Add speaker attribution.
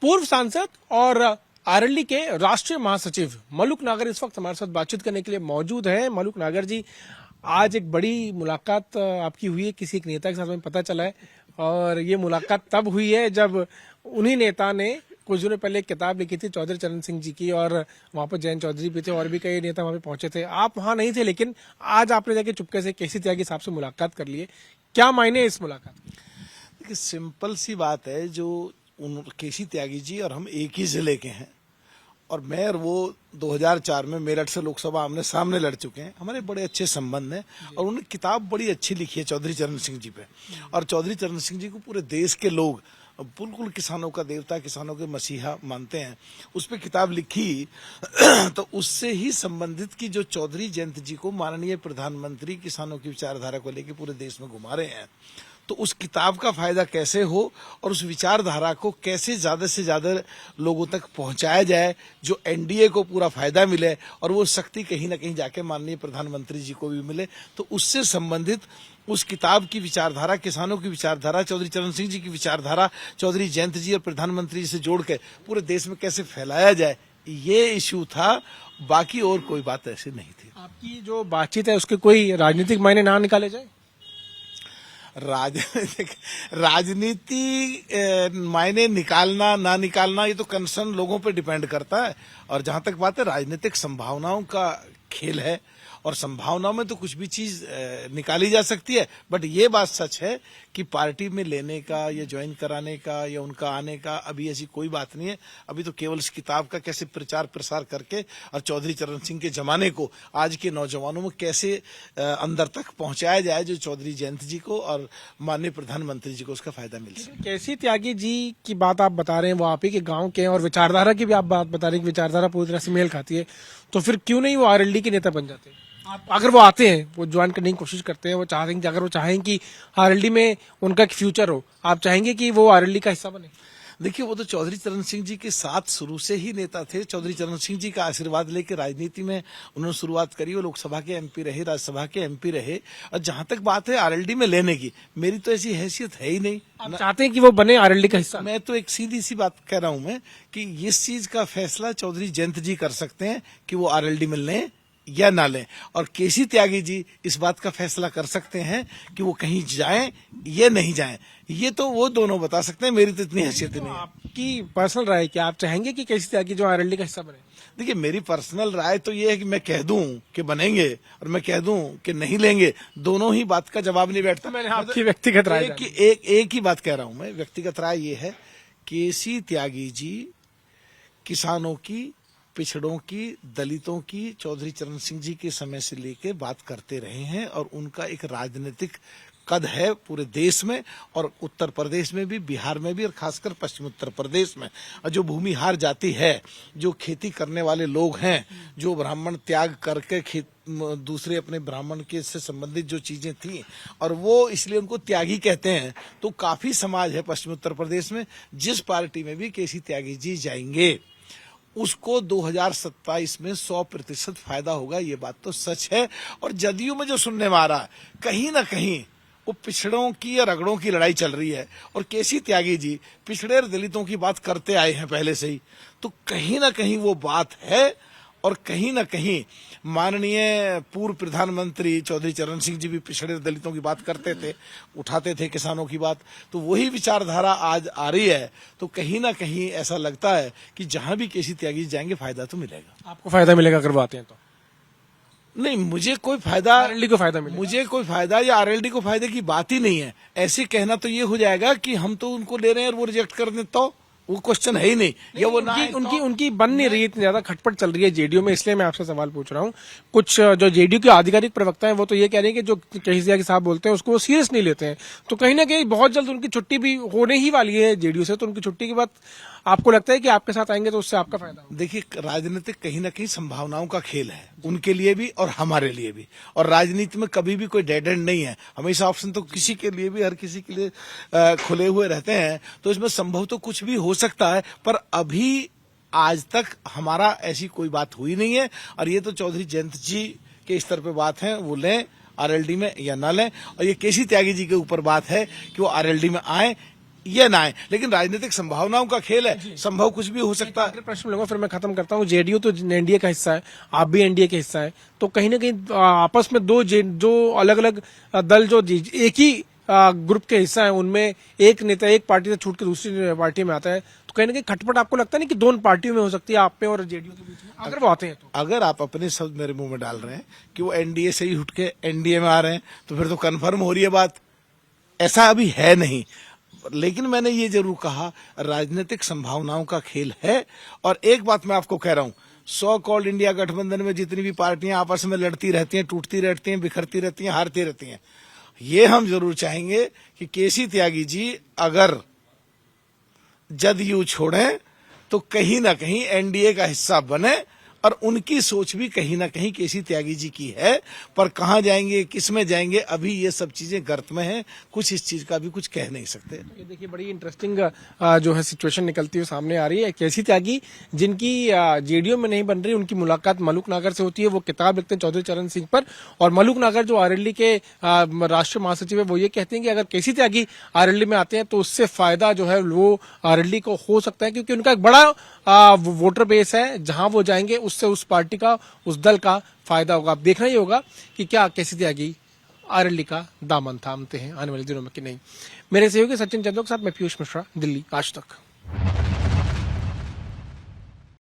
Speaker 1: पूर्व सांसद और आरएलडी के राष्ट्रीय महासचिव मलुक नागर इस वक्त हमारे साथ बातचीत करने के लिए मौजूद हैं। मलुक नागर जी, आज एक बड़ी मुलाकात आपकी हुई है किसी एक नेता के साथ, हमें पता चला है। और ये मुलाकात तब हुई है जब उन्हीं नेता ने कुछ दिनों पहले एक किताब लिखी थी चौधरी चरण सिंह जी की, और वहां पर जयंत चौधरी भी थे और भी कई नेता वहां पे पहुंचे थे। आप वहां नहीं थे, लेकिन आज आपने जाके चुपके से केसी त्यागी साहब से मुलाकात कर ली है। क्या मायने इस मुलाकात के?
Speaker 2: देखिए, सिंपल सी बात है, जो केसी त्यागी जी और हम एक ही जिले के हैं, और मैं और वो 2004 में मेरठ से लोकसभा आमने सामने लड़ चुके हैं। हमारे बड़े अच्छे संबंध हैं और उन्होंने किताब बड़ी अच्छी लिखी है चौधरी चरण सिंह जी पे। और चौधरी चरण सिंह जी को पूरे देश के लोग बिल्कुल किसानों का देवता, किसानों के मसीहा मानते हैं। उस पर किताब लिखी तो उससे ही संबंधित कि जो चौधरी जयंत जी को माननीय प्रधानमंत्री किसानों की विचारधारा को लेकर पूरे देश में घुमा रहे हैं, तो उस किताब का फायदा कैसे हो और उस विचारधारा को कैसे ज्यादा से ज्यादा लोगों तक पहुंचाया जाए, जो एनडीए को पूरा फायदा मिले और वो शक्ति कहीं ना कहीं जाके माननीय प्रधानमंत्री जी को भी मिले। तो उससे संबंधित उस किताब की विचारधारा, किसानों की विचारधारा, चौधरी चरण सिंह जी की विचारधारा, चौधरी जयंत जी और प्रधानमंत्री जी से जोड़ के पूरे देश में कैसे फैलाया जाए, ये इश्यू था। बाकी और कोई बात ऐसी नहीं थी।
Speaker 1: आपकी जो बातचीत है उसके कोई राजनीतिक मायने ना निकाले जाए?
Speaker 2: राजनीति मायने निकालना ना निकालना ये तो कंसर्न लोगों पे डिपेंड करता है। और जहां तक बात है, राजनीतिक संभावनाओं का खेल है और संभावनाओं में तो कुछ भी चीज निकाली जा सकती है। बट ये बात सच है कि पार्टी में लेने का या ज्वाइन कराने का या उनका आने का अभी ऐसी कोई बात नहीं है। अभी तो केवल इस किताब का कैसे प्रचार प्रसार करके और चौधरी चरण सिंह के जमाने को आज के नौजवानों में कैसे अंदर तक पहुंचाया जाए, जो चौधरी जयंत जी को और माननीय प्रधानमंत्री जी को उसका फायदा मिल सके।
Speaker 1: केसी त्यागी जी की बात आप बता रहे हैं, वो आप ही के गांव के हैं, और विचारधारा की भी आप बात बता रहे हैं कि विचारधारा पूरी तरह से मेल खाती है। तो फिर क्यों नहीं वो आरएलडी के नेता बन जाते? आप अगर वो आते हैं, वो ज्वाइन करने की कोशिश करते हैं, वो चाहेंगे, अगर वो चाहें कि आरएलडी में उनका एक फ्यूचर हो, आप चाहेंगे कि वो आरएलडी का हिस्सा बने?
Speaker 2: देखिए, वो तो चौधरी चरण सिंह जी के साथ शुरू से ही नेता थे। चौधरी चरण सिंह जी का आशीर्वाद लेकर राजनीति में उन्होंने शुरुआत करी। वो लोकसभा के एमपी रहे, राज्यसभा के एमपी रहे। और जहां तक बात है आरएलडी में लेने की, मेरी तो ऐसी हैसियत है ही नहीं।
Speaker 1: आप चाहते हैं कि वो बने आरएलडी का हिस्सा?
Speaker 2: मैं तो एक सीधी सी बात कह रहा हूं मैं कि इस चीज का फैसला चौधरी जयंत जी कर सकते हैं कि वो आरएलडी में लें या ना लें, और केसी त्यागी जी इस बात का फैसला कर सकते हैं कि वो कहीं जाएं या नहीं जाएं। ये तो वो दोनों बता सकते हैं, मेरी तो इतनी हैसियत नहीं है।
Speaker 1: आपकी पर्सनल राय क्या, आप चाहेंगे कि केसी त्यागी जो आरएलडी का हिस्सा बने?
Speaker 2: देखिए, मेरी पर्सनल राय तो ये है कि मैं कह दूं कि बनेंगे और मैं कह दूं कि नहीं लेंगे, दोनों ही बात का जवाब नहीं बैठता।
Speaker 1: मैंने आपकी व्यक्तिगत राय
Speaker 2: एक ही बात कह रहा हूं मैं। व्यक्तिगत राय ये है, केसी त्यागी जी किसानों की, पिछड़ों की, दलितों की चौधरी चरण सिंह जी के समय से लेके बात करते रहे हैं, और उनका एक राजनीतिक कद है पूरे देश में, और उत्तर प्रदेश में भी, बिहार में भी, और खासकर पश्चिम उत्तर प्रदेश में। और जो भूमिहार जाति है, जो खेती करने वाले लोग हैं, जो ब्राह्मण त्याग करके दूसरे अपने ब्राह्मण के से संबंधित जो चीजें थी, और वो इसलिए उनको त्यागी कहते हैं। तो काफी समाज है पश्चिम उत्तर प्रदेश में। जिस पार्टी में भी केसी त्यागी जी जाएंगे, उसको 2027 में 100% फायदा होगा। ये बात तो सच है। और जदयू में जो सुनने में आ रहा है, कहीं ना कहीं वो पिछड़ों की या रगड़ों की लड़ाई चल रही है, और केसी त्यागी जी पिछड़े और दलितों की बात करते आए हैं पहले से ही। तो कहीं ना कहीं वो बात है, और कहीं ना कहीं माननीय पूर्व प्रधानमंत्री चौधरी चरण सिंह जी भी पिछड़े दलितों की बात करते थे, उठाते थे किसानों की बात। तो वही विचारधारा आज आ रही है। तो कहीं ना कहीं ऐसा लगता है कि जहां भी केसी त्यागी जाएंगे फायदा तो मिलेगा।
Speaker 1: आपको फायदा मिलेगा अगर वो आते हैं तो?
Speaker 2: नहीं, मुझे कोई फायदा,
Speaker 1: आरएलडी को फायदा मिलेगा?
Speaker 2: मुझे कोई फायदा या आरएलडी को फायदे की बात ही नहीं है। ऐसे कहना तो ये हो जाएगा कि हम तो उनको ले रहे हैं और वो रिजेक्ट कर दें, तो वो क्वेश्चन है ही नहीं। या वो
Speaker 1: उनकी बन नहीं रही, इतनी ज्यादा खटपट चल रही है जेडीयू में, इसलिए मैं आपसे सवाल पूछ रहा हूँ। कुछ जो जेडीयू के आधिकारिक प्रवक्ता हैं वो तो ये कह रहे हैं कि जो केसी त्यागी साहब बोलते हैं उसको वो सीरियस नहीं लेते हैं। तो कहीं ना कहीं बहुत जल्द उनकी छुट्टी भी होने ही वाली है जेडीयू से। तो उनकी छुट्टी के बाद आपको लगता है कि आपके साथ आएंगे तो उससे आपका फायदा होगा?
Speaker 2: देखिए, राजनीतिक कहीं ना कहीं संभावनाओं का खेल है, उनके लिए भी और हमारे लिए भी। और राजनीति में कभी भी कोई डेड एंड नहीं है। हमेशा ऑप्शन तो किसी के लिए भी, हर किसी के लिए खुले हुए रहते हैं। तो इसमें संभव तो कुछ भी हो सकता है, पर अभी आज तक हमारा ऐसी कोई बात हुई नहीं है। और ये तो चौधरी जयंत जी के स्तर पे बात है, वो लें आरएलडी में या ना लें। और ये केसी त्यागी जी के ऊपर बात है कि वो आरएलडी में आए ये ना आए, लेकिन राजनीतिक संभावनाओं का खेल है, संभव कुछ भी हो सकता है।
Speaker 1: आखिरी प्रश्न लूंगा फिर मैं खत्म करता हूँ। जेडीयू तो एनडीए का हिस्सा है, आप भी एनडीए का हिस्सा है, तो कहीं ना कहीं आपस में जो अलग अलग दल जो एक ही ग्रुप के हिस्सा है, उनमें एक नेता एक पार्टी से छूट के दूसरी पार्टी में आता है, तो कहीं ना कहीं खटपट आपको लगता नहीं कि दोनों पार्टियों में हो सकती है, आप पे और जेडीयू के बीच में, अगर वो आते हैं तो?
Speaker 2: अगर आप अपने शब्द मेरे मुंह में डाल रहे हैं कि वो एनडीए से ही उठ के एनडीए में आ रहे हैं, तो फिर तो कन्फर्म हो रही है बात। ऐसा अभी है नहीं, लेकिन मैंने ये जरूर कहा, राजनीतिक संभावनाओं का खेल है। और एक बात मैं आपको कह रहा हूं, सो कॉल्ड इंडिया गठबंधन में जितनी भी पार्टियां आपस में लड़ती रहती हैं, टूटती रहती हैं, बिखरती रहती हैं, हारती रहती हैं, ये हम जरूर चाहेंगे कि केसी त्यागी जी अगर जदयू छोड़ें तो कहीं ना कहीं एनडीए का हिस्सा बने, और उनकी सोच भी कहीं ना कहीं केसी त्यागी जी की है। पर कहां जाएंगे, किस में जाएंगे, अभी ये सब चीजें गर्त में हैं, कुछ इस चीज का भी कुछ कह नहीं सकते।
Speaker 1: ये देखिए बड़ी इंटरेस्टिंग जो है सिचुएशन निकलती हुई सामने आ रही है। केसी त्यागी जिनकी जेडीयू में नहीं बन रही, उनकी मुलाकात मलुक नागर से होती है, वो किताब लिखते हैं चौधरी चरण सिंह पर, और मलुक नागर जो आरएलडी के राष्ट्रीय महासचिव है, वो ये कहते हैं कि अगर केसी त्यागी आरएलडी में आते हैं तो उससे फायदा जो है वो आरएलडी को हो सकता है, क्योंकि उनका एक बड़ा वोटर बेस है, जहां वो जाएंगे उससे उस पार्टी का, उस दल का फायदा होगा। अब देखना ही होगा कि क्या केसी त्यागी आरएलडी का दामन थामते हैं आने वाले दिनों में कि नहीं। मेरे सहयोगी सचिन चंद्र के साथ मैं पीयूष मिश्रा, दिल्ली आज तक।